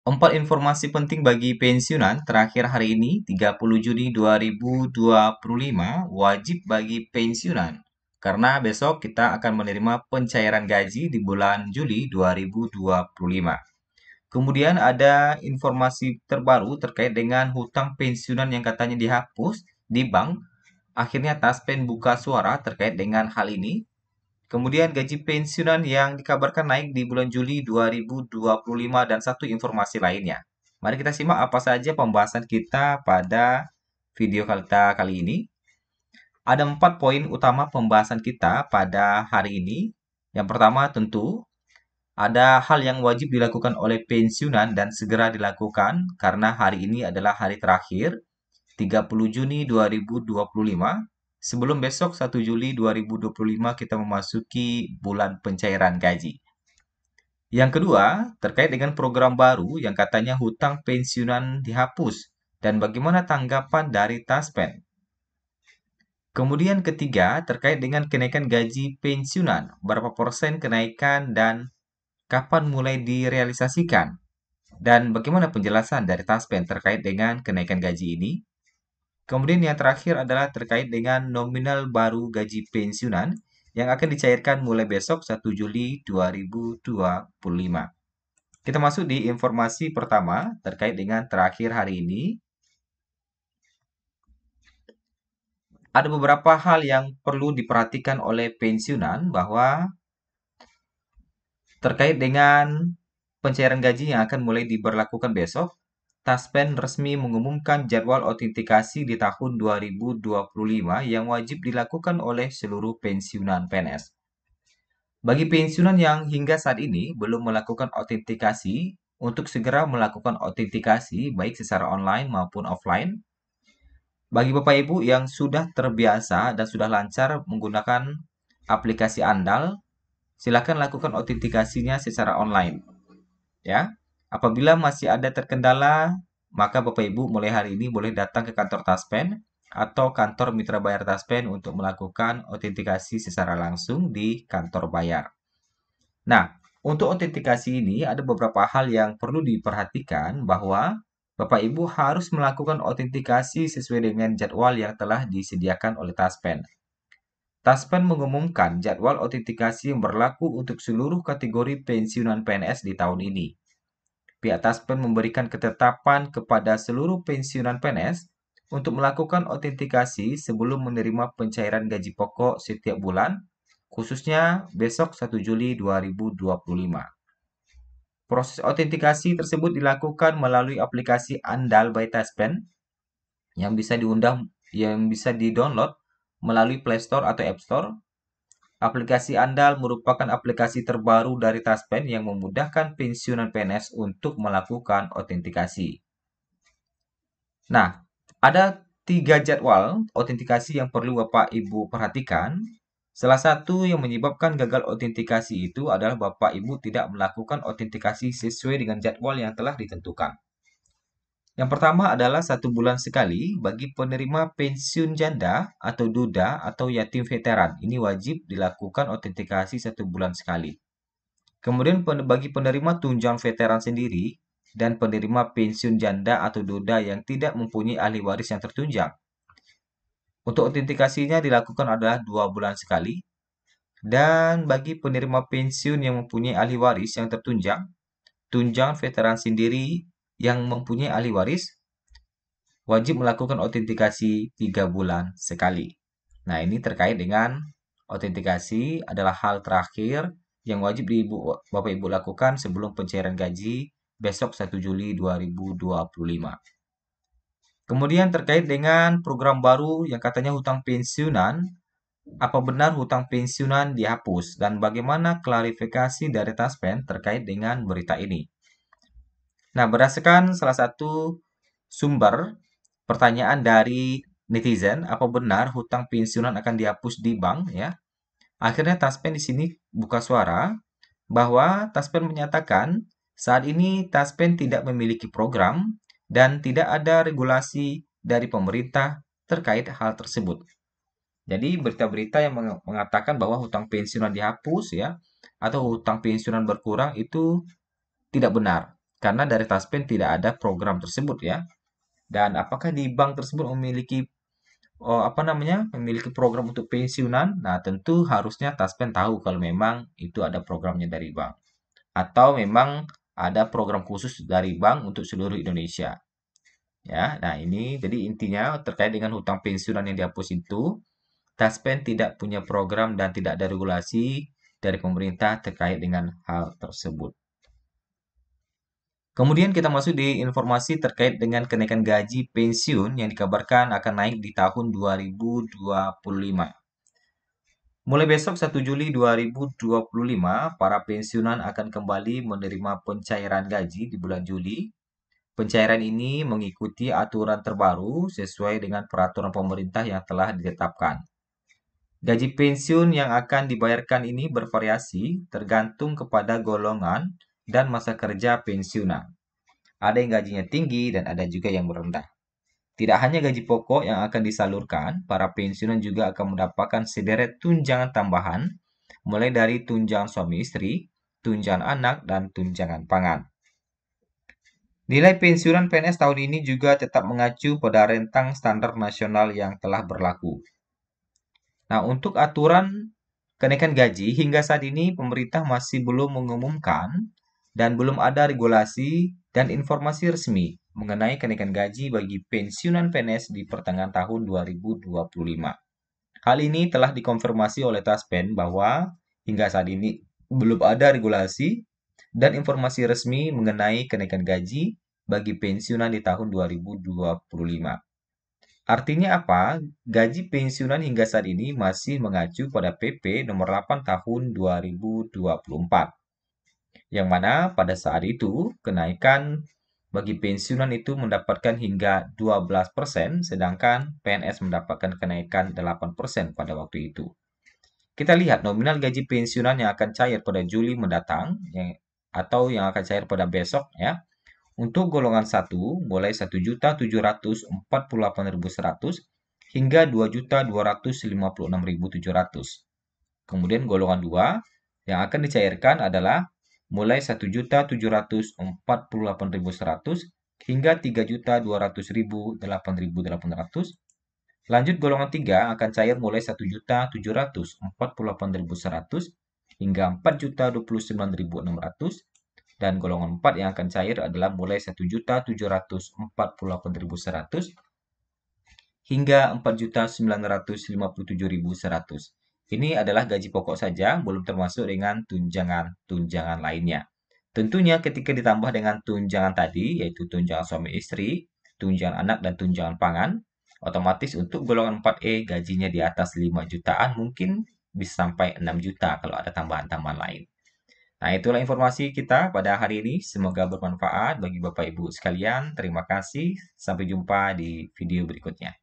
4 informasi penting bagi pensiunan terakhir hari ini, 30 Juni 2025, wajib bagi pensiunan. Karena besok kita akan menerima pencairan gaji di bulan Juli 2025. Kemudian ada informasi terbaru terkait dengan hutang pensiunan yang katanya dihapus di bank. Akhirnya Taspen buka suara terkait dengan hal ini. Kemudian gaji pensiunan yang dikabarkan naik di bulan Juli 2025 dan satu informasi lainnya. Mari kita simak apa saja pembahasan kita pada video kita kali ini. Ada 4 poin utama pembahasan kita pada hari ini. Yang pertama tentu ada hal yang wajib dilakukan oleh pensiunan dan segera dilakukan karena hari ini adalah hari terakhir 30 Juni 2025. Sebelum besok 1 Juli 2025 kita memasuki bulan pencairan gaji. Yang kedua, terkait dengan program baru yang katanya hutang pensiunan dihapus dan bagaimana tanggapan dari Taspen. Kemudian ketiga, terkait dengan kenaikan gaji pensiunan, berapa persen kenaikan dan kapan mulai direalisasikan. Dan bagaimana penjelasan dari Taspen terkait dengan kenaikan gaji ini. Kemudian yang terakhir adalah terkait dengan nominal baru gaji pensiunan yang akan dicairkan mulai besok 1 Juli 2025. Kita masuk di informasi pertama terkait dengan terakhir hari ini. Ada beberapa hal yang perlu diperhatikan oleh pensiunan bahwa terkait dengan pencairan gaji yang akan mulai diberlakukan besok, Taspen resmi mengumumkan jadwal autentikasi di tahun 2025 yang wajib dilakukan oleh seluruh pensiunan PNS. Bagi pensiunan yang hingga saat ini belum melakukan autentikasi, untuk segera melakukan autentikasi baik secara online maupun offline. Bagi Bapak Ibu yang sudah terbiasa dan sudah lancar menggunakan aplikasi andal, silakan lakukan autentikasinya secara online. Ya, apabila masih ada terkendala, maka Bapak Ibu mulai hari ini boleh datang ke kantor Taspen atau kantor Mitra Bayar Taspen untuk melakukan autentikasi secara langsung di kantor bayar. Nah, untuk autentikasi ini ada beberapa hal yang perlu diperhatikan bahwa Bapak Ibu harus melakukan autentikasi sesuai dengan jadwal yang telah disediakan oleh Taspen. Taspen mengumumkan jadwal autentikasi yang berlaku untuk seluruh kategori pensiunan PNS di tahun ini. Pihak Taspen memberikan ketetapan kepada seluruh pensiunan PNS untuk melakukan autentikasi sebelum menerima pencairan gaji pokok setiap bulan, khususnya besok 1 Juli 2025. Proses autentikasi tersebut dilakukan melalui aplikasi Andal by Taspen yang bisa di-download melalui Play Store atau App Store. Aplikasi Andal merupakan aplikasi terbaru dari Taspen yang memudahkan pensiunan PNS untuk melakukan autentikasi. Nah, ada 3 jadwal autentikasi yang perlu Bapak Ibu perhatikan. Salah satu yang menyebabkan gagal autentikasi itu adalah Bapak Ibu tidak melakukan autentikasi sesuai dengan jadwal yang telah ditentukan. Yang pertama adalah 1 bulan sekali bagi penerima pensiun janda atau duda atau yatim veteran. Ini wajib dilakukan autentikasi 1 bulan sekali. Kemudian bagi penerima tunjangan veteran sendiri dan penerima pensiun janda atau duda yang tidak mempunyai ahli waris yang tertunjang. Untuk autentikasinya dilakukan adalah 2 bulan sekali. Dan bagi penerima pensiun yang mempunyai ahli waris yang tertunjang, tunjangan veteran sendiri yang mempunyai ahli waris, wajib melakukan autentikasi 3 bulan sekali. Nah, ini terkait dengan autentikasi adalah hal terakhir yang wajib Bapak Ibu lakukan sebelum pencairan gaji besok 1 Juli 2025. Kemudian terkait dengan program baru yang katanya hutang pensiunan, apa benar hutang pensiunan dihapus dan bagaimana klarifikasi dari Taspen terkait dengan berita ini? Nah, berdasarkan salah satu sumber pertanyaan dari netizen, apa benar hutang pensiunan akan dihapus di bank ya? Akhirnya Taspen di sini buka suara bahwa Taspen menyatakan saat ini Taspen tidak memiliki program dan tidak ada regulasi dari pemerintah terkait hal tersebut. Jadi berita-berita yang mengatakan bahwa hutang pensiunan dihapus ya atau hutang pensiunan berkurang itu tidak benar. karena dari Taspen tidak ada program tersebut ya. Dan apakah di bank tersebut memiliki memiliki program untuk pensiunan? Nah, tentu harusnya Taspen tahu kalau memang itu ada programnya dari bank atau memang ada program khusus dari bank untuk seluruh Indonesia. Ya, nah ini jadi intinya terkait dengan hutang pensiunan yang dihapus itu, Taspen tidak punya program dan tidak ada regulasi dari pemerintah terkait dengan hal tersebut. Kemudian kita masuk di informasi terkait dengan kenaikan gaji pensiun yang dikabarkan akan naik di tahun 2025. Mulai besok 1 Juli 2025, para pensiunan akan kembali menerima pencairan gaji di bulan Juli. Pencairan ini mengikuti aturan terbaru sesuai dengan peraturan pemerintah yang telah ditetapkan. Gaji pensiun yang akan dibayarkan ini bervariasi tergantung kepada golongan dan masa kerja pensiunan. Ada yang gajinya tinggi dan ada juga yang rendah. Tidak hanya gaji pokok yang akan disalurkan, para pensiunan juga akan mendapatkan sederet tunjangan tambahan, mulai dari tunjangan suami istri, tunjangan anak, dan tunjangan pangan. Nilai pensiunan PNS tahun ini juga tetap mengacu pada rentang standar nasional yang telah berlaku. Nah, untuk aturan kenaikan gaji, hingga saat ini pemerintah masih belum mengumumkan dan belum ada regulasi dan informasi resmi mengenai kenaikan gaji bagi pensiunan PNS di pertengahan tahun 2025. Hal ini telah dikonfirmasi oleh Taspen bahwa hingga saat ini belum ada regulasi dan informasi resmi mengenai kenaikan gaji bagi pensiunan di tahun 2025. Artinya apa? Gaji pensiunan hingga saat ini masih mengacu pada PP nomor 8 tahun 2024. Yang mana pada saat itu kenaikan bagi pensiunan itu mendapatkan hingga 12%, sedangkan PNS mendapatkan kenaikan 8% pada waktu itu. Kita lihat nominal gaji pensiunan yang akan cair pada Juli mendatang, atau yang akan cair pada besok ya. Untuk golongan 1 mulai 1.748.100 hingga 2.256.700. Kemudian golongan 2 yang akan dicairkan adalah mulai 1.748.100 hingga 3.200.800. Lanjut golongan 3 akan cair mulai 1.748.100 hingga 4.029.600. Dan golongan 4 yang akan cair adalah mulai 1.748.100 hingga 4.957.100. Ini adalah gaji pokok saja, belum termasuk dengan tunjangan-tunjangan lainnya. Tentunya ketika ditambah dengan tunjangan tadi, yaitu tunjangan suami istri, tunjangan anak, dan tunjangan pangan, otomatis untuk golongan 4E gajinya di atas 5 jutaan, mungkin bisa sampai 6 juta kalau ada tambahan-tambahan lain. Nah, itulah informasi kita pada hari ini. Semoga bermanfaat bagi Bapak Ibu sekalian. Terima kasih. Sampai jumpa di video berikutnya.